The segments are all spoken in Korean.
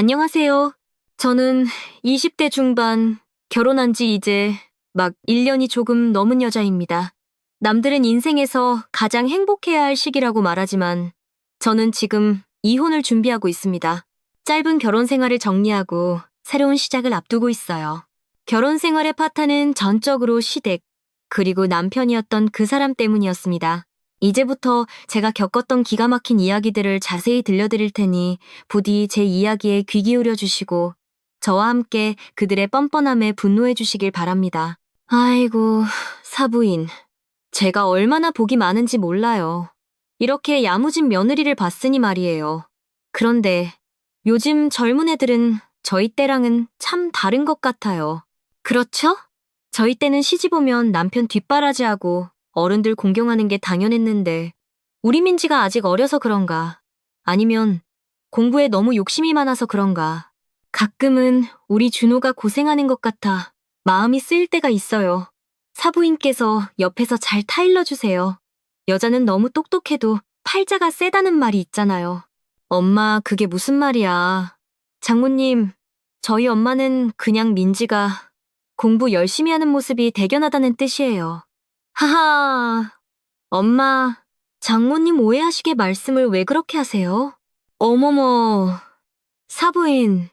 안녕하세요. 저는 20대 중반, 결혼한 지 이제 막 1년이 조금 넘은 여자입니다. 남들은 인생에서 가장 행복해야 할 시기라고 말하지만 저는 지금 이혼을 준비하고 있습니다. 짧은 결혼 생활을 정리하고 새로운 시작을 앞두고 있어요. 결혼 생활의 파탄은 전적으로 시댁, 그리고 남편이었던 그 사람 때문이었습니다. 이제부터 제가 겪었던 기가 막힌 이야기들을 자세히 들려드릴 테니 부디 제 이야기에 귀 기울여 주시고 저와 함께 그들의 뻔뻔함에 분노해 주시길 바랍니다. 아이고, 사부인. 제가 얼마나 복이 많은지 몰라요. 이렇게 야무진 며느리를 봤으니 말이에요. 그런데 요즘 젊은 애들은 저희 때랑은 참 다른 것 같아요. 그렇죠? 저희 때는 시집 오면 남편 뒷바라지하고 어른들 공경하는 게 당연했는데 우리 민지가 아직 어려서 그런가 아니면 공부에 너무 욕심이 많아서 그런가 가끔은 우리 준호가 고생하는 것 같아 마음이 쓰일 때가 있어요. 사부인께서 옆에서 잘 타일러 주세요. 여자는 너무 똑똑해도 팔자가 세다는 말이 있잖아요. 엄마, 그게 무슨 말이야. 장모님, 저희 엄마는 그냥 민지가 공부 열심히 하는 모습이 대견하다는 뜻이에요. 하하, 엄마, 장모님 오해하시게 말씀을 왜 그렇게 하세요? 어머머, 사부인,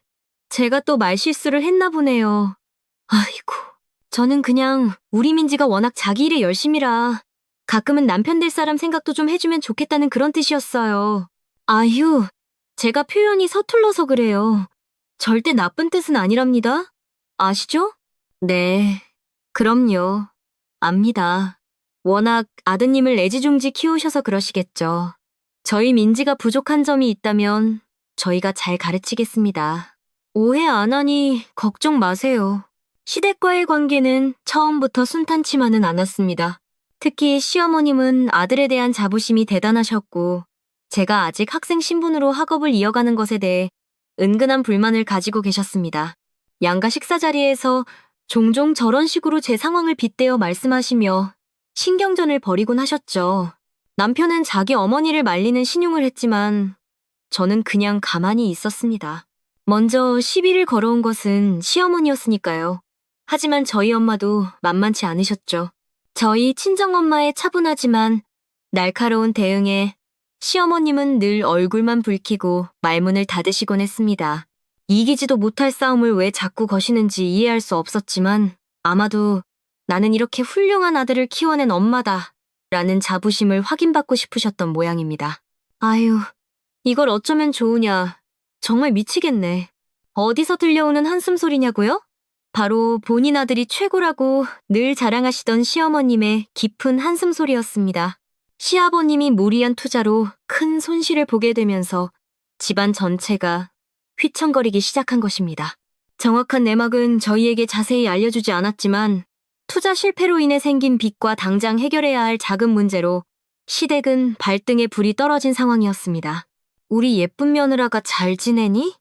제가 또 말실수를 했나 보네요. 아이고, 저는 그냥 우리 민지가 워낙 자기 일에 열심이라 가끔은 남편 될 사람 생각도 좀 해주면 좋겠다는 그런 뜻이었어요. 아휴, 제가 표현이 서툴러서 그래요. 절대 나쁜 뜻은 아니랍니다. 아시죠? 네, 그럼요. 압니다. 워낙 아드님을 애지중지 키우셔서 그러시겠죠. 저희 민지가 부족한 점이 있다면 저희가 잘 가르치겠습니다. 오해 안 하니 걱정 마세요. 시댁과의 관계는 처음부터 순탄치만은 않았습니다. 특히 시어머님은 아들에 대한 자부심이 대단하셨고 제가 아직 학생 신분으로 학업을 이어가는 것에 대해 은근한 불만을 가지고 계셨습니다. 양가 식사 자리에서 종종 저런 식으로 제 상황을 빗대어 말씀하시며 신경전을 벌이곤 하셨죠. 남편은 자기 어머니를 말리는 신용을 했지만 저는 그냥 가만히 있었습니다. 먼저 시비를 걸어온 것은 시어머니였으니까요. 하지만 저희 엄마도 만만치 않으셨죠. 저희 친정엄마의 차분하지만 날카로운 대응에 시어머님은 늘 얼굴만 붉히고 말문을 닫으시곤 했습니다. 이기지도 못할 싸움을 왜 자꾸 거시는지 이해할 수 없었지만 아마도 나는 이렇게 훌륭한 아들을 키워낸 엄마다 라는 자부심을 확인받고 싶으셨던 모양입니다. 아유, 이걸 어쩌면 좋으냐. 정말 미치겠네. 어디서 들려오는 한숨 소리냐고요? 바로 본인 아들이 최고라고 늘 자랑하시던 시어머님의 깊은 한숨 소리였습니다. 시아버님이 무리한 투자로 큰 손실을 보게 되면서 집안 전체가 휘청거리기 시작한 것입니다. 정확한 내막은 저희에게 자세히 알려주지 않았지만 투자 실패로 인해 생긴 빚과 당장 해결해야 할 자금 문제로 시댁은 발등에 불이 떨어진 상황이었습니다. 우리 예쁜 며느라가 잘 지내니?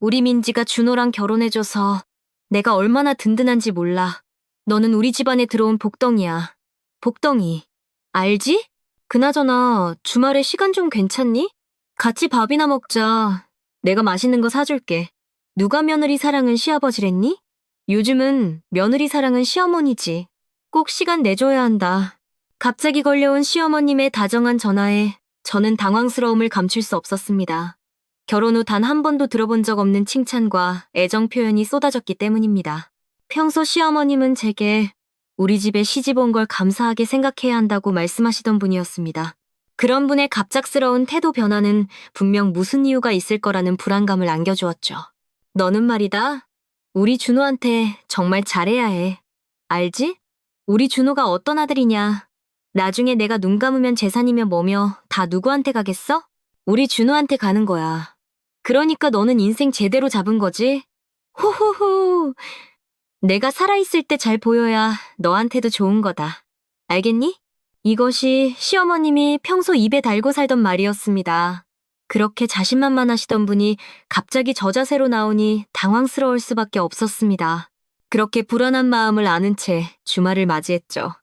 우리 민지가 준호랑 결혼해줘서 내가 얼마나 든든한지 몰라. 너는 우리 집안에 들어온 복덩이야. 복덩이. 알지? 그나저나 주말에 시간 좀 괜찮니? 같이 밥이나 먹자. 내가 맛있는 거 사줄게. 누가 며느리 사랑은 시아버지랬니? 요즘은 며느리 사랑은 시어머니지. 꼭 시간 내줘야 한다. 갑자기 걸려온 시어머님의 다정한 전화에 저는 당황스러움을 감출 수 없었습니다. 결혼 후 단 한 번도 들어본 적 없는 칭찬과 애정 표현이 쏟아졌기 때문입니다. 평소 시어머님은 제게 우리 집에 시집 온 걸 감사하게 생각해야 한다고 말씀하시던 분이었습니다. 그런 분의 갑작스러운 태도 변화는 분명 무슨 이유가 있을 거라는 불안감을 안겨주었죠. 너는 말이다. 우리 준호한테 정말 잘해야 해. 알지? 우리 준호가 어떤 아들이냐. 나중에 내가 눈 감으면 재산이며 뭐며 다 누구한테 가겠어? 우리 준호한테 가는 거야. 그러니까 너는 인생 제대로 잡은 거지? 호호호. 내가 살아있을 때 잘 보여야 너한테도 좋은 거다. 알겠니? 이것이 시어머님이 평소 입에 달고 살던 말이었습니다. 그렇게 자신만만하시던 분이 갑자기 저 자세로 나오니 당황스러울 수밖에 없었습니다. 그렇게 불안한 마음을 아는 채 주말을 맞이했죠.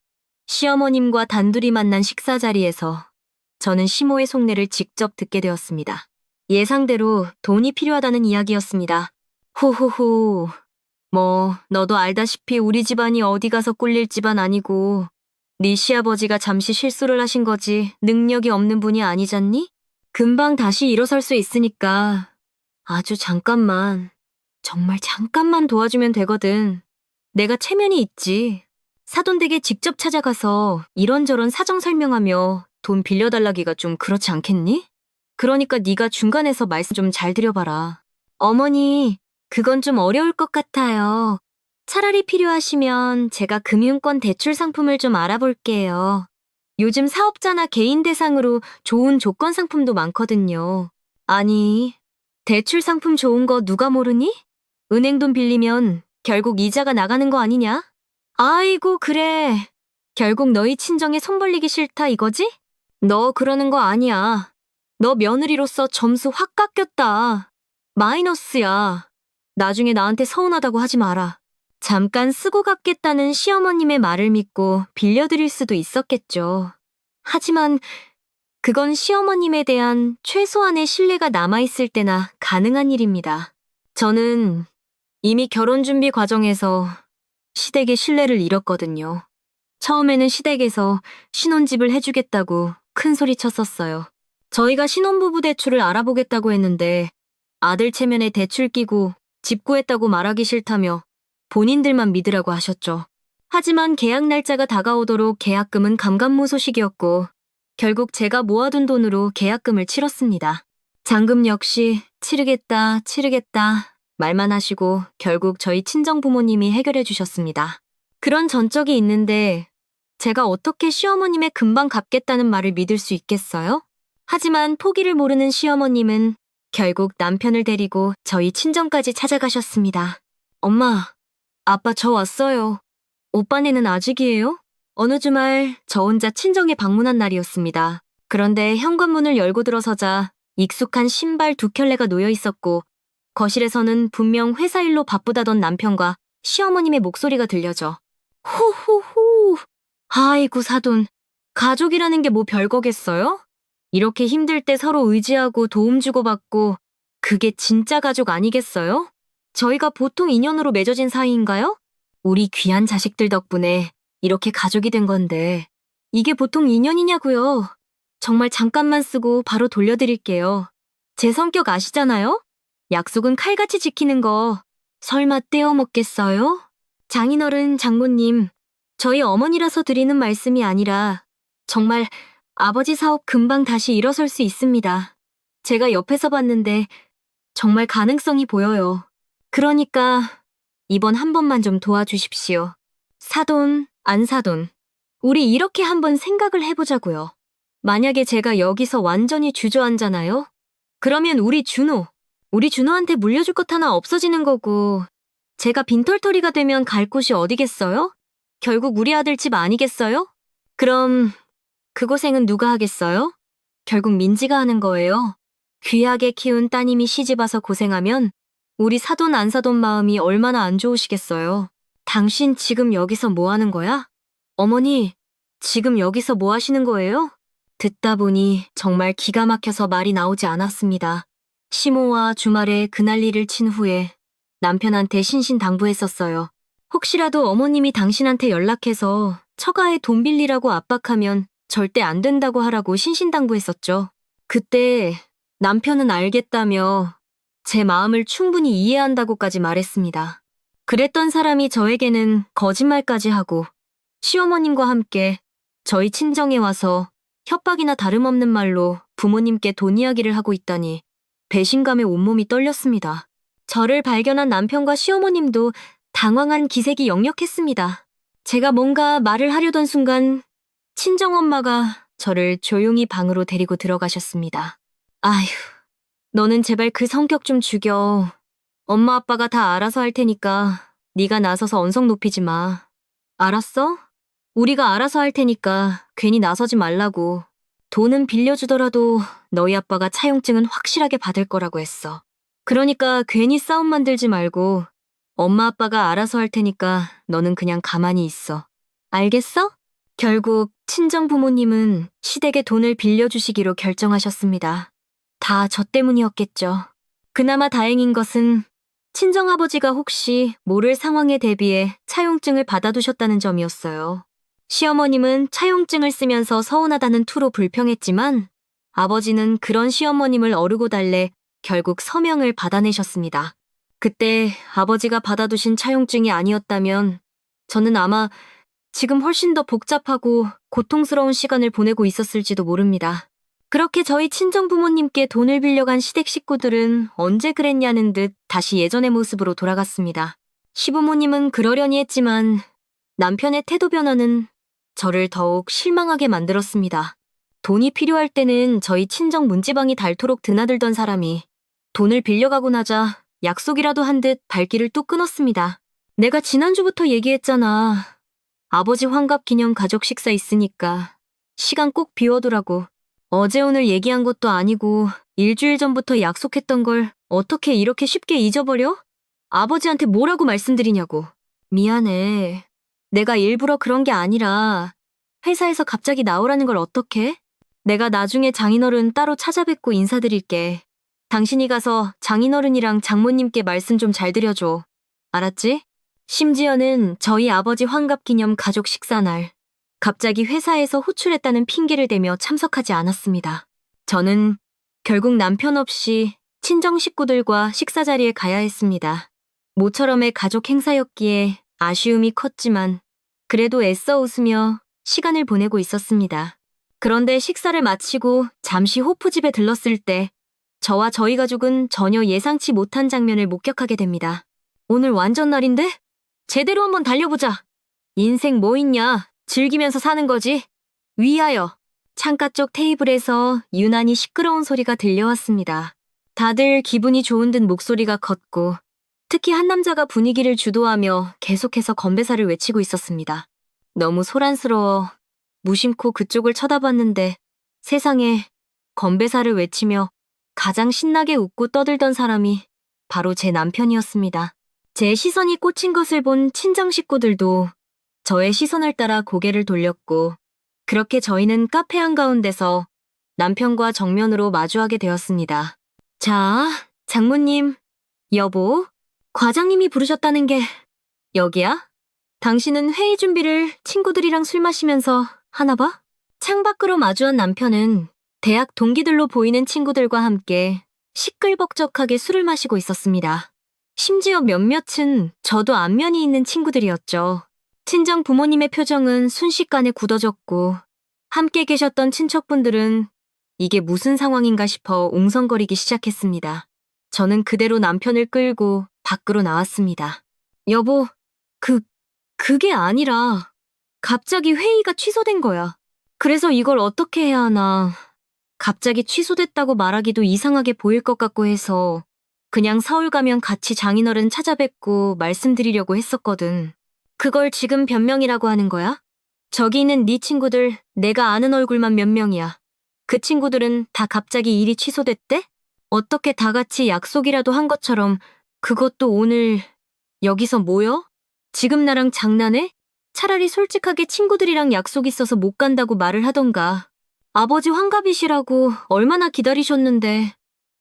시어머님과 단둘이 만난 식사 자리에서 저는 시모의 속내를 직접 듣게 되었습니다. 예상대로 돈이 필요하다는 이야기였습니다. 호호호. 너도 알다시피 우리 집안이 어디 가서 꿀릴 집안 아니고 네 시아버지가 잠시 실수를 하신 거지 능력이 없는 분이 아니잖니? 금방 다시 일어설 수 있으니까 아주 잠깐만, 정말 잠깐만 도와주면 되거든. 내가 체면이 있지. 사돈댁에 직접 찾아가서 이런저런 사정 설명하며 돈 빌려달라기가 좀 그렇지 않겠니? 그러니까 네가 중간에서 말씀 좀 잘 드려봐라. 어머니, 그건 좀 어려울 것 같아요. 차라리 필요하시면 제가 금융권 대출 상품을 좀 알아볼게요. 요즘 사업자나 개인 대상으로 좋은 조건 상품도 많거든요. 아니, 대출 상품 좋은 거 누가 모르니? 은행 돈 빌리면 결국 이자가 나가는 거 아니냐? 아이고, 그래. 결국 너희 친정에 손 벌리기 싫다 이거지? 너 그러는 거 아니야. 너 며느리로서 점수 확 깎였다. 마이너스야. 나중에 나한테 서운하다고 하지 마라. 잠깐 쓰고 갚겠다는 시어머님의 말을 믿고 빌려드릴 수도 있었겠죠. 하지만 그건 시어머님에 대한 최소한의 신뢰가 남아있을 때나 가능한 일입니다. 저는 이미 결혼 준비 과정에서 시댁의 신뢰를 잃었거든요. 처음에는 시댁에서 신혼집을 해주겠다고 큰 소리 쳤었어요. 저희가 신혼부부 대출을 알아보겠다고 했는데 아들 체면에 대출 끼고 집 구했다고 말하기 싫다며 본인들만 믿으라고 하셨죠. 하지만 계약 날짜가 다가오도록 계약금은 감감무소식이었고 결국 제가 모아둔 돈으로 계약금을 치렀습니다. 잔금 역시 치르겠다 말만 하시고 결국 저희 친정 부모님이 해결해 주셨습니다. 그런 전적이 있는데 제가 어떻게 시어머님의 금방 갚겠다는 말을 믿을 수 있겠어요? 하지만 포기를 모르는 시어머님은 결국 남편을 데리고 저희 친정까지 찾아가셨습니다. 엄마, 아빠 저 왔어요. 오빠네는 아직이에요? 어느 주말 저 혼자 친정에 방문한 날이었습니다. 그런데 현관문을 열고 들어서자 익숙한 신발 두 켤레가 놓여 있었고 거실에서는 분명 회사 일로 바쁘다던 남편과 시어머님의 목소리가 들려져. 호호호. 아이고 사돈, 가족이라는 게 뭐 별거겠어요? 이렇게 힘들 때 서로 의지하고 도움 주고받고 그게 진짜 가족 아니겠어요? 저희가 보통 인연으로 맺어진 사이인가요? 우리 귀한 자식들 덕분에 이렇게 가족이 된 건데 이게 보통 인연이냐고요. 정말 잠깐만 쓰고 바로 돌려드릴게요. 제 성격 아시잖아요? 약속은 칼같이 지키는 거 설마 떼어먹겠어요? 장인어른, 장모님, 저희 어머니라서 드리는 말씀이 아니라 정말 아버지 사업 금방 다시 일어설 수 있습니다. 제가 옆에서 봤는데 정말 가능성이 보여요. 그러니까 이번 한 번만 좀 도와주십시오. 사돈, 안 사돈. 우리 이렇게 한번 생각을 해보자고요. 만약에 제가 여기서 완전히 주저앉잖아요? 그러면 우리 준호한테 물려줄 것 하나 없어지는 거고 제가 빈털터리가 되면 갈 곳이 어디겠어요? 결국 우리 아들 집 아니겠어요? 그럼 그 고생은 누가 하겠어요? 결국 민지가 하는 거예요. 귀하게 키운 따님이 시집와서 고생하면 우리 사돈 안 사돈 마음이 얼마나 안 좋으시겠어요. 당신 지금 여기서 뭐 하는 거야? 어머니, 지금 여기서 뭐 하시는 거예요? 듣다 보니 정말 기가 막혀서 말이 나오지 않았습니다. 시모와 주말에 그날리를 친 후에 남편한테 신신당부했었어요. 혹시라도 어머님이 당신한테 연락해서 처가에 돈 빌리라고 압박하면 절대 안 된다고 하라고 신신당부했었죠. 그때 남편은 알겠다며 제 마음을 충분히 이해한다고까지 말했습니다. 그랬던 사람이 저에게는 거짓말까지 하고 시어머님과 함께 저희 친정에 와서 협박이나 다름없는 말로 부모님께 돈 이야기를 하고 있다니 배신감에 온몸이 떨렸습니다. 저를 발견한 남편과 시어머님도 당황한 기색이 역력했습니다. 제가 뭔가 말을 하려던 순간 친정엄마가 저를 조용히 방으로 데리고 들어가셨습니다. 아휴, 너는 제발 그 성격 좀 죽여. 엄마 아빠가 다 알아서 할 테니까 네가 나서서 언성 높이지 마. 알았어? 우리가 알아서 할 테니까 괜히 나서지 말라고. 돈은 빌려주더라도 너희 아빠가 차용증은 확실하게 받을 거라고 했어. 그러니까 괜히 싸움 만들지 말고 엄마 아빠가 알아서 할 테니까 너는 그냥 가만히 있어. 알겠어? 결국 친정 부모님은 시댁에 돈을 빌려주시기로 결정하셨습니다. 다 저 때문이었겠죠. 그나마 다행인 것은 친정아버지가 혹시 모를 상황에 대비해 차용증을 받아두셨다는 점이었어요. 시어머님은 차용증을 쓰면서 서운하다는 투로 불평했지만 아버지는 그런 시어머님을 어르고 달래 결국 서명을 받아내셨습니다. 그때 아버지가 받아두신 차용증이 아니었다면 저는 아마 지금 훨씬 더 복잡하고 고통스러운 시간을 보내고 있었을지도 모릅니다. 그렇게 저희 친정부모님께 돈을 빌려간 시댁 식구들은 언제 그랬냐는 듯 다시 예전의 모습으로 돌아갔습니다. 시부모님은 그러려니 했지만 남편의 태도 변화는 저를 더욱 실망하게 만들었습니다. 돈이 필요할 때는 저희 친정 문지방이 닳도록 드나들던 사람이 돈을 빌려가고 나자 약속이라도 한 듯 발길을 뚝 끊었습니다. 내가 지난주부터 얘기했잖아. 아버지 환갑 기념 가족 식사 있으니까 시간 꼭 비워두라고. 어제 오늘 얘기한 것도 아니고 일주일 전부터 약속했던 걸 어떻게 이렇게 쉽게 잊어버려? 아버지한테 뭐라고 말씀드리냐고. 미안해. 내가 일부러 그런 게 아니라 회사에서 갑자기 나오라는 걸 어떡해? 내가 나중에 장인어른 따로 찾아뵙고 인사드릴게. 당신이 가서 장인어른이랑 장모님께 말씀 좀 잘 드려줘. 알았지? 심지어는 저희 아버지 환갑 기념 가족 식사 날 갑자기 회사에서 호출했다는 핑계를 대며 참석하지 않았습니다. 저는 결국 남편 없이 친정 식구들과 식사 자리에 가야 했습니다. 모처럼의 가족 행사였기에 아쉬움이 컸지만 그래도 애써 웃으며 시간을 보내고 있었습니다. 그런데 식사를 마치고 잠시 호프집에 들렀을 때 저와 저희 가족은 전혀 예상치 못한 장면을 목격하게 됩니다. 오늘 완전 날인데? 제대로 한번 달려보자. 인생 뭐 있냐? 즐기면서 사는 거지. 위하여. 창가 쪽 테이블에서 유난히 시끄러운 소리가 들려왔습니다. 다들 기분이 좋은 듯 목소리가 컸고 특히 한 남자가 분위기를 주도하며 계속해서 건배사를 외치고 있었습니다. 너무 소란스러워 무심코 그쪽을 쳐다봤는데 세상에 건배사를 외치며 가장 신나게 웃고 떠들던 사람이 바로 제 남편이었습니다. 제 시선이 꽂힌 것을 본 친정 식구들도 저의 시선을 따라 고개를 돌렸고 그렇게 저희는 카페 한가운데서 남편과 정면으로 마주하게 되었습니다. 자, 장모님, 여보, 과장님이 부르셨다는 게 여기야? 당신은 회의 준비를 친구들이랑 술 마시면서 하나 봐? 창밖으로 마주한 남편은 대학 동기들로 보이는 친구들과 함께 시끌벅적하게 술을 마시고 있었습니다. 심지어 몇몇은 저도 안면이 있는 친구들이었죠. 친정 부모님의 표정은 순식간에 굳어졌고 함께 계셨던 친척분들은 이게 무슨 상황인가 싶어 웅성거리기 시작했습니다. 저는 그대로 남편을 끌고 밖으로 나왔습니다. 여보, 그게 아니라 갑자기 회의가 취소된 거야. 그래서 이걸 어떻게 해야 하나. 갑자기 취소됐다고 말하기도 이상하게 보일 것 같고 해서 그냥 서울 가면 같이 장인어른 찾아뵙고 말씀드리려고 했었거든. 그걸 지금 변명이라고 하는 거야? 저기 있는 네 친구들 내가 아는 얼굴만 몇 명이야. 그 친구들은 다 갑자기 일이 취소됐대? 어떻게 다 같이 약속이라도 한 것처럼 그것도 오늘 여기서 모여? 지금 나랑 장난해? 차라리 솔직하게 친구들이랑 약속 있어서 못 간다고 말을 하던가. 아버지 환갑이시라고 얼마나 기다리셨는데.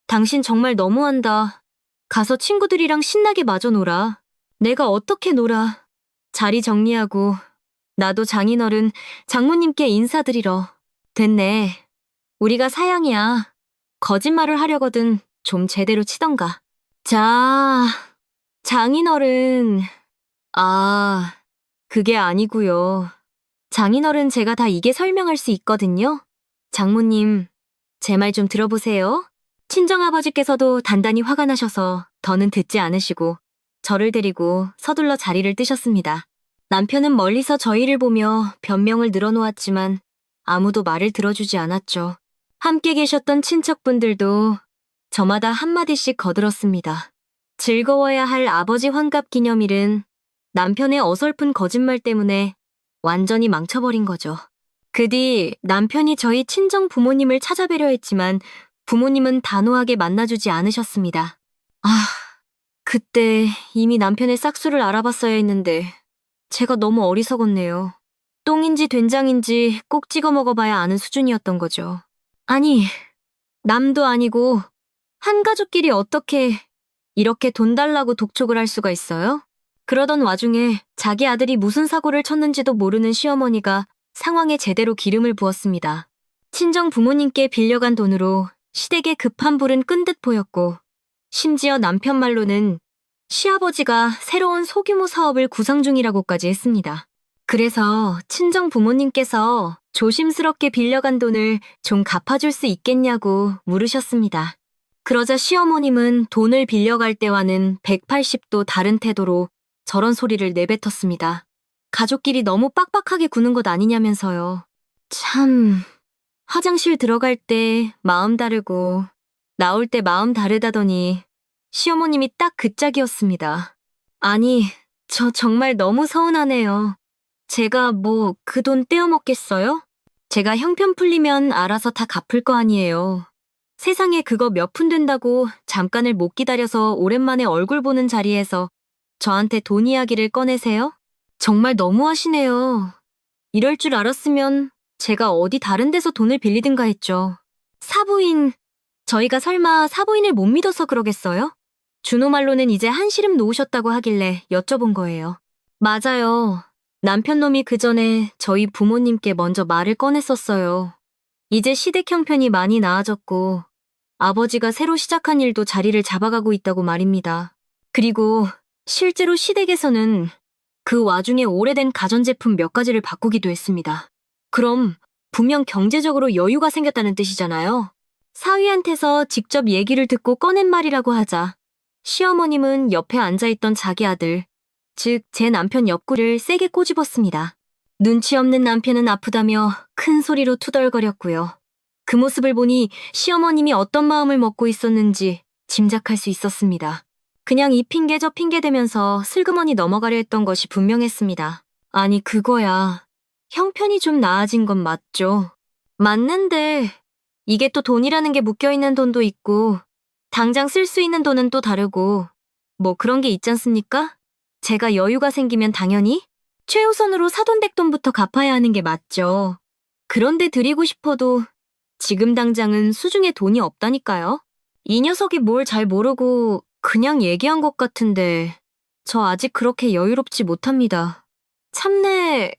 당신 정말 너무한다. 가서 친구들이랑 신나게 마저 놀아. 내가 어떻게 놀아. 자리 정리하고 나도 장인어른, 장모님께 인사드리러. 됐네. 우리가 사양이야. 거짓말을 하려거든 좀 제대로 치던가. 자, 장인어른. 아, 그게 아니고요. 장인어른 제가 다 이게 설명할 수 있거든요. 장모님, 제 말 좀 들어보세요. 친정아버지께서도 단단히 화가 나셔서 더는 듣지 않으시고 저를 데리고 서둘러 자리를 뜨셨습니다. 남편은 멀리서 저희를 보며 변명을 늘어놓았지만 아무도 말을 들어주지 않았죠. 함께 계셨던 친척분들도 저마다 한마디씩 거들었습니다. 즐거워야 할 아버지 환갑 기념일은 남편의 어설픈 거짓말 때문에 완전히 망쳐버린 거죠. 그 뒤 남편이 저희 친정 부모님을 찾아뵈려 했지만 부모님은 단호하게 만나주지 않으셨습니다. 그때 이미 남편의 싹수를 알아봤어야 했는데 제가 너무 어리석었네요. 똥인지 된장인지 꼭 찍어 먹어봐야 아는 수준이었던 거죠. 아니, 남도 아니고 한 가족끼리 어떻게 이렇게 돈 달라고 독촉을 할 수가 있어요? 그러던 와중에 자기 아들이 무슨 사고를 쳤는지도 모르는 시어머니가 상황에 제대로 기름을 부었습니다. 친정 부모님께 빌려간 돈으로 시댁의 급한 불은 끈 듯 보였고, 심지어 남편 말로는 시아버지가 새로운 소규모 사업을 구상 중이라고까지 했습니다. 그래서 친정 부모님께서 조심스럽게 빌려간 돈을 좀 갚아줄 수 있겠냐고 물으셨습니다. 그러자 시어머님은 돈을 빌려갈 때와는 180도 다른 태도로 저런 소리를 내뱉었습니다. 가족끼리 너무 빡빡하게 구는 것 아니냐면서요. 참, 화장실 들어갈 때 마음 다르고 나올 때 마음 다르다더니 시어머님이 딱 그 짝이었습니다. 아니, 저 정말 너무 서운하네요. 제가 뭐 그 돈 떼어먹겠어요? 제가 형편 풀리면 알아서 다 갚을 거 아니에요. 세상에 그거 몇 푼 된다고 잠깐을 못 기다려서 오랜만에 얼굴 보는 자리에서 저한테 돈 이야기를 꺼내세요? 정말 너무하시네요. 이럴 줄 알았으면 제가 어디 다른 데서 돈을 빌리든가 했죠. 사부인, 저희가 설마 사부인을 못 믿어서 그러겠어요? 준호 말로는 이제 한시름 놓으셨다고 하길래 여쭤본 거예요. 맞아요. 남편 놈이 그 전에 저희 부모님께 먼저 말을 꺼냈었어요. 이제 시댁 형편이 많이 나아졌고 아버지가 새로 시작한 일도 자리를 잡아가고 있다고 말입니다. 그리고 실제로 시댁에서는 그 와중에 오래된 가전제품 몇 가지를 바꾸기도 했습니다. 그럼 분명 경제적으로 여유가 생겼다는 뜻이잖아요. 사위한테서 직접 얘기를 듣고 꺼낸 말이라고 하자 시어머님은 옆에 앉아있던 자기 아들, 즉 제 남편 옆구리를 세게 꼬집었습니다. 눈치 없는 남편은 아프다며 큰 소리로 투덜거렸고요. 그 모습을 보니 시어머님이 어떤 마음을 먹고 있었는지 짐작할 수 있었습니다. 그냥 이 핑계 저 핑계 대면서 슬그머니 넘어가려 했던 것이 분명했습니다. 아니 그거야. 형편이 좀 나아진 건 맞죠. 맞는데 이게 또 돈이라는 게 묶여있는 돈도 있고 당장 쓸 수 있는 돈은 또 다르고 뭐 그런 게 있지 않습니까? 제가 여유가 생기면 당연히 최우선으로 사돈댁돈부터 갚아야 하는 게 맞죠. 그런데 드리고 싶어도 지금 당장은 수중에 돈이 없다니까요. 이 녀석이 뭘 잘 모르고 그냥 얘기한 것 같은데 저 아직 그렇게 여유롭지 못합니다. 참내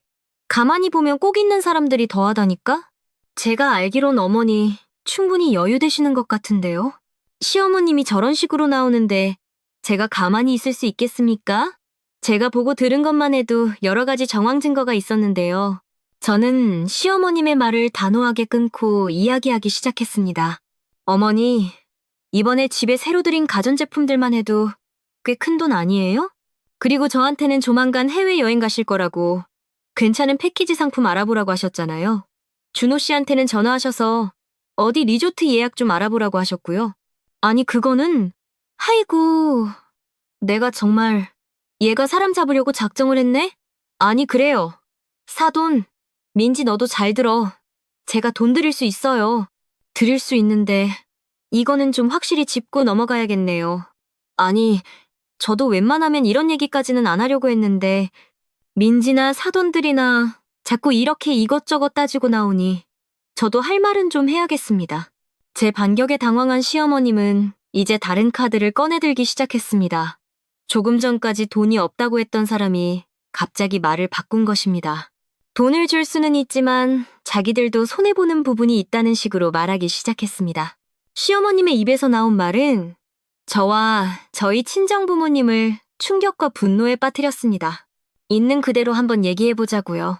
가만히 보면 꼭 있는 사람들이 더하다니까? 제가 알기론 어머니 충분히 여유되시는 것 같은데요. 시어머님이 저런 식으로 나오는데 제가 가만히 있을 수 있겠습니까? 제가 보고 들은 것만 해도 여러 가지 정황 증거가 있었는데요. 저는 시어머님의 말을 단호하게 끊고 이야기하기 시작했습니다. 어머니, 이번에 집에 새로 들인 가전제품들만 해도 꽤 큰 돈 아니에요? 그리고 저한테는 조만간 해외여행 가실 거라고 괜찮은 패키지 상품 알아보라고 하셨잖아요. 준호 씨한테는 전화하셔서 어디 리조트 예약 좀 알아보라고 하셨고요. 아니 그거는 아이고 내가 정말 얘가 사람 잡으려고 작정을 했네? 아니 그래요. 사돈, 민지 너도 잘 들어. 제가 돈 드릴 수 있어요. 드릴 수 있는데 이거는 좀 확실히 짚고 넘어가야겠네요. 아니 저도 웬만하면 이런 얘기까지는 안 하려고 했는데 민지나 사돈들이나 자꾸 이렇게 이것저것 따지고 나오니 저도 할 말은 좀 해야겠습니다. 제 반격에 당황한 시어머님은 이제 다른 카드를 꺼내들기 시작했습니다. 조금 전까지 돈이 없다고 했던 사람이 갑자기 말을 바꾼 것입니다. 돈을 줄 수는 있지만 자기들도 손해보는 부분이 있다는 식으로 말하기 시작했습니다. 시어머님의 입에서 나온 말은 저와 저희 친정부모님을 충격과 분노에 빠뜨렸습니다. 있는 그대로 한번 얘기해보자고요.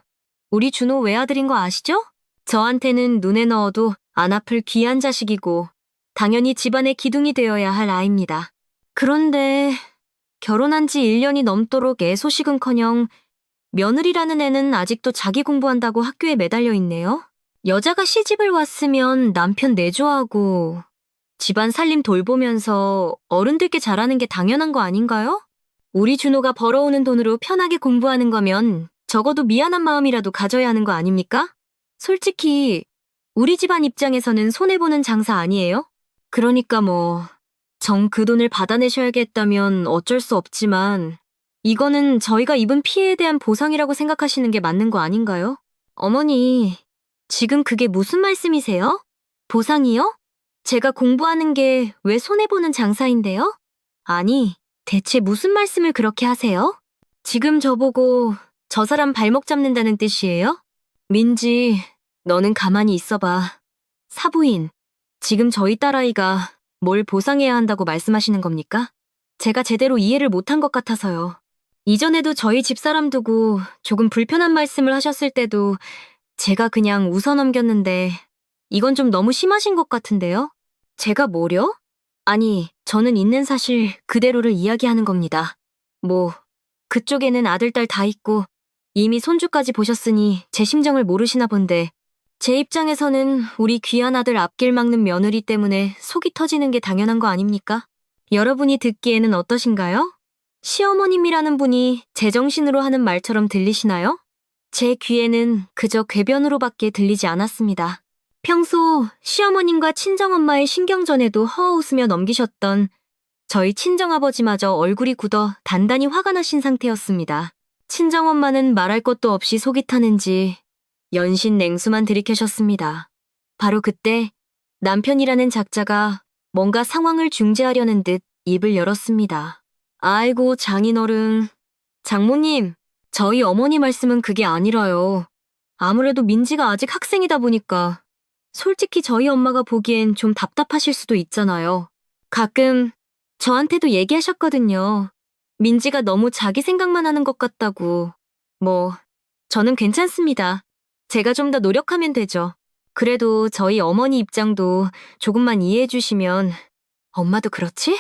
우리 준호 외아들인 거 아시죠? 저한테는 눈에 넣어도 안 아플 귀한 자식이고 당연히 집안의 기둥이 되어야 할 아이입니다. 그런데 결혼한 지 1년이 넘도록 애 소식은커녕 며느리라는 애는 아직도 자기 공부한다고 학교에 매달려 있네요. 여자가 시집을 왔으면 남편 내조하고 집안 살림 돌보면서 어른들께 잘하는 게 당연한 거 아닌가요? 우리 준호가 벌어오는 돈으로 편하게 공부하는 거면 적어도 미안한 마음이라도 가져야 하는 거 아닙니까? 솔직히 우리 집안 입장에서는 손해보는 장사 아니에요? 그러니까 뭐 정 그 돈을 받아내셔야겠다면 어쩔 수 없지만 이거는 저희가 입은 피해에 대한 보상이라고 생각하시는 게 맞는 거 아닌가요? 어머니, 지금 그게 무슨 말씀이세요? 보상이요? 제가 공부하는 게 왜 손해보는 장사인데요? 아니, 대체 무슨 말씀을 그렇게 하세요? 지금 저보고 저 사람 발목 잡는다는 뜻이에요? 민지, 너는 가만히 있어봐. 사부인, 지금 저희 딸아이가 뭘 보상해야 한다고 말씀하시는 겁니까? 제가 제대로 이해를 못한 것 같아서요. 이전에도 저희 집사람 두고 조금 불편한 말씀을 하셨을 때도 제가 그냥 웃어 넘겼는데 이건 좀 너무 심하신 것 같은데요? 제가 뭐려? 아니, 저는 있는 사실 그대로를 이야기하는 겁니다. 뭐, 그쪽에는 아들, 딸 다 있고 이미 손주까지 보셨으니 제 심정을 모르시나 본데 제 입장에서는 우리 귀한 아들 앞길 막는 며느리 때문에 속이 터지는 게 당연한 거 아닙니까? 여러분이 듣기에는 어떠신가요? 시어머님이라는 분이 제정신으로 하는 말처럼 들리시나요? 제 귀에는 그저 궤변으로밖에 들리지 않았습니다. 평소 시어머님과 친정엄마의 신경전에도 허어 웃으며 넘기셨던 저희 친정아버지마저 얼굴이 굳어 단단히 화가 나신 상태였습니다. 친정엄마는 말할 것도 없이 속이 타는지 연신 냉수만 들이켜셨습니다. 바로 그때 남편이라는 작자가 뭔가 상황을 중재하려는 듯 입을 열었습니다. 아이고 장인어른, 장모님, 저희 어머니 말씀은 그게 아니라요. 아무래도 민지가 아직 학생이다 보니까 솔직히 저희 엄마가 보기엔 좀 답답하실 수도 있잖아요. 가끔 저한테도 얘기하셨거든요. 민지가 너무 자기 생각만 하는 것 같다고. 뭐, 저는 괜찮습니다. 제가 좀 더 노력하면 되죠. 그래도 저희 어머니 입장도 조금만 이해해 주시면. 엄마도 그렇지?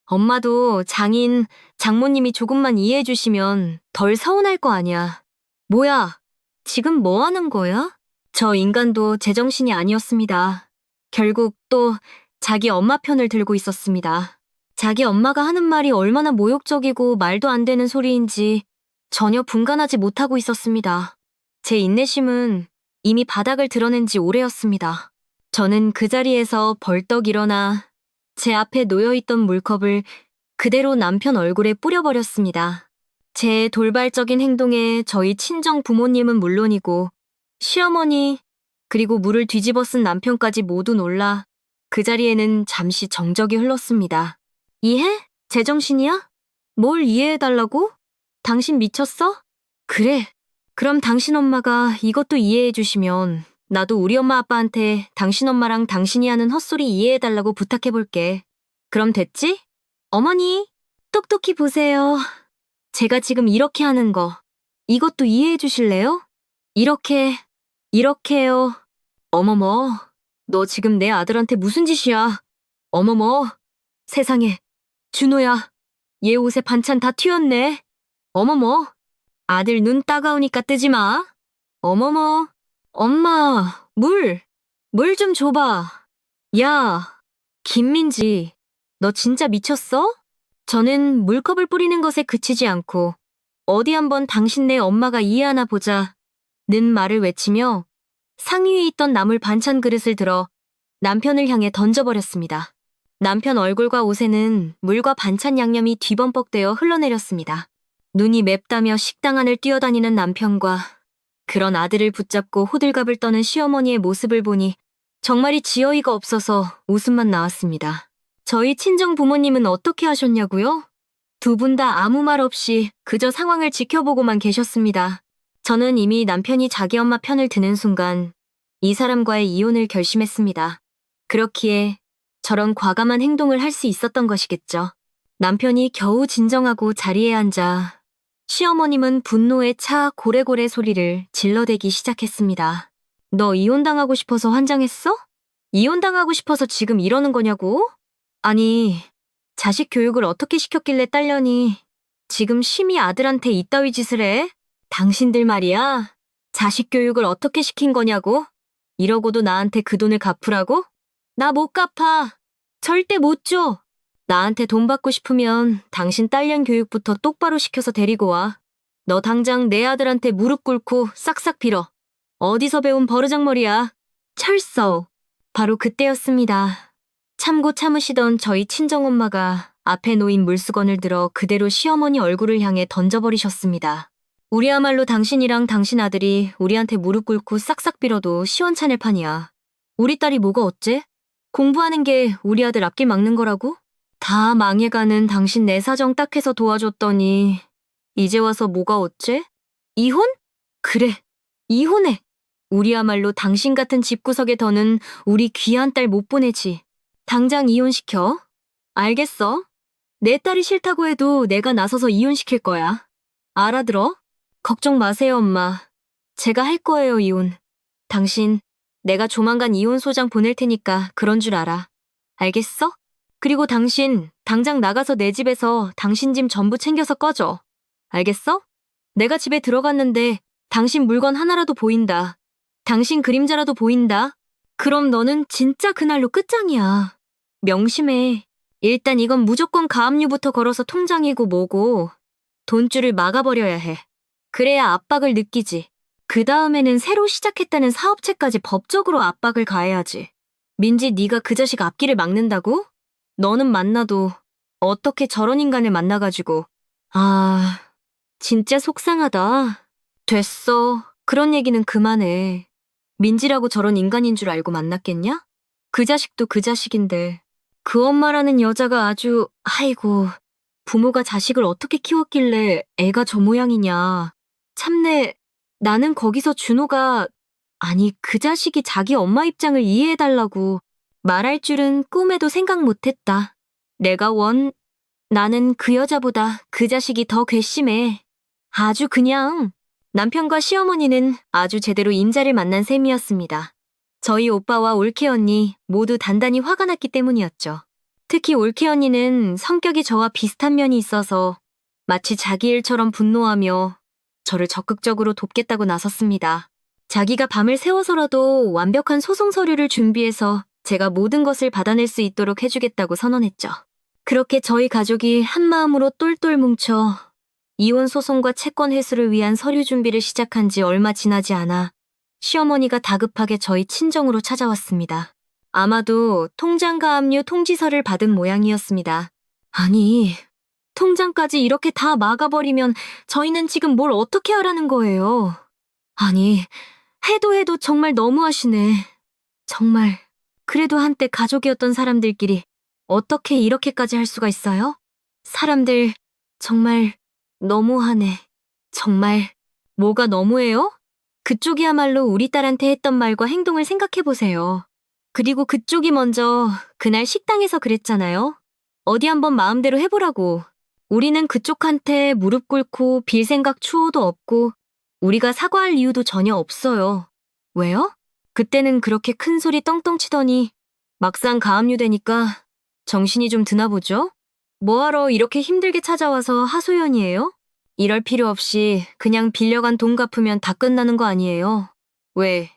엄마도 장인, 장모님이 조금만 이해해 주시면 덜 서운할 거 아니야. 뭐야, 지금 뭐 하는 거야? 저 인간도 제정신이 아니었습니다. 결국 또 자기 엄마 편을 들고 있었습니다. 자기 엄마가 하는 말이 얼마나 모욕적이고 말도 안 되는 소리인지 전혀 분간하지 못하고 있었습니다. 제 인내심은 이미 바닥을 드러낸 지 오래였습니다. 저는 그 자리에서 벌떡 일어나 제 앞에 놓여있던 물컵을 그대로 남편 얼굴에 뿌려버렸습니다. 제 돌발적인 행동에 저희 친정 부모님은 물론이고 시어머니 그리고 물을 뒤집어 쓴 남편까지 모두 놀라 그 자리에는 잠시 정적이 흘렀습니다. 이해? 제정신이야? 뭘 이해해달라고? 당신 미쳤어? 그래. 그럼 당신 엄마가 이것도 이해해 주시면 나도 우리 엄마 아빠한테 당신 엄마랑 당신이 하는 헛소리 이해해달라고 부탁해볼게. 그럼 됐지? 어머니, 똑똑히 보세요. 제가 지금 이렇게 하는 거, 이것도 이해해 주실래요? 이렇게요. 어머머, 너 지금 내 아들한테 무슨 짓이야? 어머머, 세상에, 준호야, 얘 옷에 반찬 다 튀었네. 어머머, 아들 눈 따가우니까 뜨지 마. 어머머, 엄마, 물 좀 줘봐. 야, 김민지, 너 진짜 미쳤어? 저는 물컵을 뿌리는 것에 그치지 않고 어디 한번 당신네 엄마가 이해하나 보자 는 말을 외치며 상위에 있던 나물 반찬 그릇을 들어 남편을 향해 던져버렸습니다. 남편 얼굴과 옷에는 물과 반찬 양념이 뒤범벅되어 흘러내렸습니다. 눈이 맵다며 식당 안을 뛰어다니는 남편과 그런 아들을 붙잡고 호들갑을 떠는 시어머니의 모습을 보니 정말이 지어이가 없어서 웃음만 나왔습니다. 저희 친정 부모님은 어떻게 하셨냐고요? 두 분 다 아무 말 없이 그저 상황을 지켜보고만 계셨습니다. 저는 이미 남편이 자기 엄마 편을 드는 순간 이 사람과의 이혼을 결심했습니다. 그렇기에 저런 과감한 행동을 할 수 있었던 것이겠죠. 남편이 겨우 진정하고 자리에 앉아 시어머님은 분노에 차 고래고래 소리를 질러대기 시작했습니다. 너 이혼당하고 싶어서 환장했어? 이혼당하고 싶어서 지금 이러는 거냐고? 아니, 자식 교육을 어떻게 시켰길래 딸려니 지금 심히 아들한테 이따위 짓을 해? 당신들 말이야. 자식 교육을 어떻게 시킨 거냐고? 이러고도 나한테 그 돈을 갚으라고? 나 못 갚아. 절대 못 줘. 나한테 돈 받고 싶으면 당신 딸년 교육부터 똑바로 시켜서 데리고 와. 너 당장 내 아들한테 무릎 꿇고 싹싹 빌어. 어디서 배운 버르장머리야. 철서. 바로 그때였습니다. 참고 참으시던 저희 친정엄마가 앞에 놓인 물수건을 들어 그대로 시어머니 얼굴을 향해 던져버리셨습니다. 우리야말로 당신이랑 당신 아들이 우리한테 무릎 꿇고 싹싹 빌어도 시원찮을 판이야. 우리 딸이 뭐가 어째? 공부하는 게 우리 아들 앞길 막는 거라고? 다 망해가는 당신 내 사정 딱 해서 도와줬더니 이제 와서 뭐가 어째? 이혼? 그래, 이혼해. 우리야말로 당신 같은 집구석에 더는 우리 귀한 딸 못 보내지. 당장 이혼시켜. 알겠어. 내 딸이 싫다고 해도 내가 나서서 이혼시킬 거야. 알아들어? 걱정 마세요, 엄마. 제가 할 거예요, 이혼. 당신, 내가 조만간 이혼 소장 보낼 테니까 그런 줄 알아. 알겠어? 그리고 당신, 당장 나가서 내 집에서 당신 짐 전부 챙겨서 꺼져. 알겠어? 내가 집에 들어갔는데 당신 물건 하나라도 보인다. 당신 그림자라도 보인다. 그럼 너는 진짜 그날로 끝장이야. 명심해. 일단 이건 무조건 가압류부터 걸어서 통장이고 뭐고 돈줄을 막아버려야 해. 그래야 압박을 느끼지. 그 다음에는 새로 시작했다는 사업체까지 법적으로 압박을 가해야지. 민지, 네가 그 자식 앞길을 막는다고? 너는 만나도 어떻게 저런 인간을 만나가지고. 아, 진짜 속상하다. 됐어. 그런 얘기는 그만해. 민지라고 저런 인간인 줄 알고 만났겠냐? 그 자식도 그 자식인데. 그 엄마라는 여자가 아주, 아이고, 부모가 자식을 어떻게 키웠길래 애가 저 모양이냐. 참내, 나는 거기서 준호가, 아니, 그 자식이 자기 엄마 입장을 이해해달라고 말할 줄은 꿈에도 생각 못했다. 나는 그 여자보다 그 자식이 더 괘씸해. 아주 그냥, 남편과 시어머니는 아주 제대로 임자를 만난 셈이었습니다. 저희 오빠와 올케 언니 모두 단단히 화가 났기 때문이었죠. 특히 올케 언니는 성격이 저와 비슷한 면이 있어서 마치 자기 일처럼 분노하며 저를 적극적으로 돕겠다고 나섰습니다. 자기가 밤을 새워서라도 완벽한 소송 서류를 준비해서 제가 모든 것을 받아낼 수 있도록 해주겠다고 선언했죠. 그렇게 저희 가족이 한마음으로 똘똘 뭉쳐 이혼 소송과 채권 회수를 위한 서류 준비를 시작한 지 얼마 지나지 않아 시어머니가 다급하게 저희 친정으로 찾아왔습니다. 아마도 통장 가압류 통지서를 받은 모양이었습니다. 아니, 통장까지 이렇게 다 막아버리면 저희는 지금 뭘 어떻게 하라는 거예요? 아니, 해도 정말 너무하시네. 정말, 그래도 한때 가족이었던 사람들끼리 어떻게 이렇게까지 할 수가 있어요? 사람들, 정말 너무하네. 정말, 뭐가 너무해요? 그쪽이야말로 우리 딸한테 했던 말과 행동을 생각해보세요. 그리고 그쪽이 먼저 그날 식당에서 그랬잖아요. 어디 한번 마음대로 해보라고. 우리는 그쪽한테 무릎 꿇고 빌 생각 추호도 없고 우리가 사과할 이유도 전혀 없어요. 왜요? 그때는 그렇게 큰 소리 떵떵 치더니 막상 가압류 되니까 정신이 좀 드나 보죠? 뭐하러 이렇게 힘들게 찾아와서 하소연이에요? 이럴 필요 없이 그냥 빌려간 돈 갚으면 다 끝나는 거 아니에요? 왜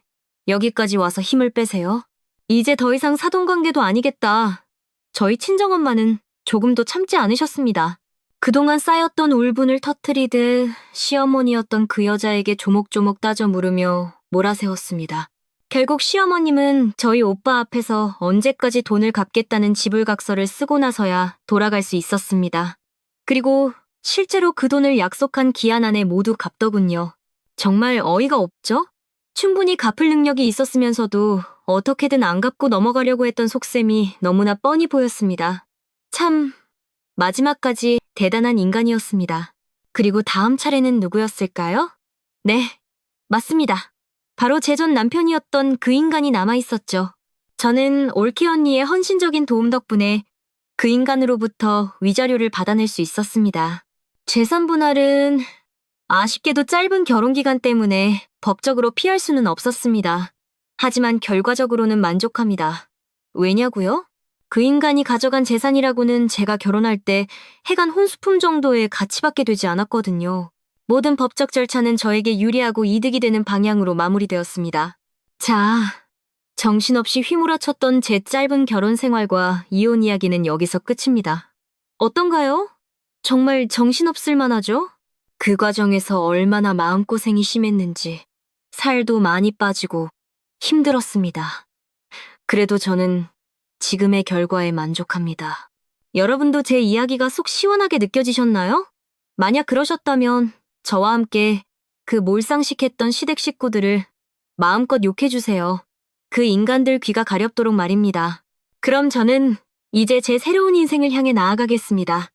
여기까지 와서 힘을 빼세요? 이제 더 이상 사돈관계도 아니겠다. 저희 친정엄마는 조금도 참지 않으셨습니다. 그동안 쌓였던 울분을 터트리듯 시어머니였던 그 여자에게 조목조목 따져 물으며 몰아세웠습니다. 결국 시어머님은 저희 오빠 앞에서 언제까지 돈을 갚겠다는 지불각서를 쓰고 나서야 돌아갈 수 있었습니다. 그리고 실제로 그 돈을 약속한 기한 안에 모두 갚더군요. 정말 어이가 없죠? 충분히 갚을 능력이 있었으면서도 어떻게든 안 갚고 넘어가려고 했던 속셈이 너무나 뻔히 보였습니다. 참, 마지막까지 대단한 인간이었습니다. 그리고 다음 차례는 누구였을까요? 네, 맞습니다. 바로 제 전 남편이었던 그 인간이 남아있었죠. 저는 올케 언니의 헌신적인 도움 덕분에 그 인간으로부터 위자료를 받아낼 수 있었습니다. 재산 분할은 아쉽게도 짧은 결혼기간 때문에 법적으로 피할 수는 없었습니다. 하지만 결과적으로는 만족합니다. 왜냐고요? 그 인간이 가져간 재산이라고는 제가 결혼할 때 해간 혼수품 정도의 가치밖에 되지 않았거든요. 모든 법적 절차는 저에게 유리하고 이득이 되는 방향으로 마무리되었습니다. 자, 정신없이 휘몰아쳤던 제 짧은 결혼 생활과 이혼 이야기는 여기서 끝입니다. 어떤가요? 정말 정신없을 만하죠? 그 과정에서 얼마나 마음고생이 심했는지 살도 많이 빠지고 힘들었습니다. 그래도 저는 지금의 결과에 만족합니다. 여러분도 제 이야기가 속 시원하게 느껴지셨나요? 만약 그러셨다면 저와 함께 그 몰상식했던 시댁 식구들을 마음껏 욕해주세요. 그 인간들 귀가 가렵도록 말입니다. 그럼 저는 이제 제 새로운 인생을 향해 나아가겠습니다.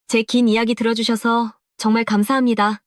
제 긴 이야기 들어주셔서 정말 감사합니다.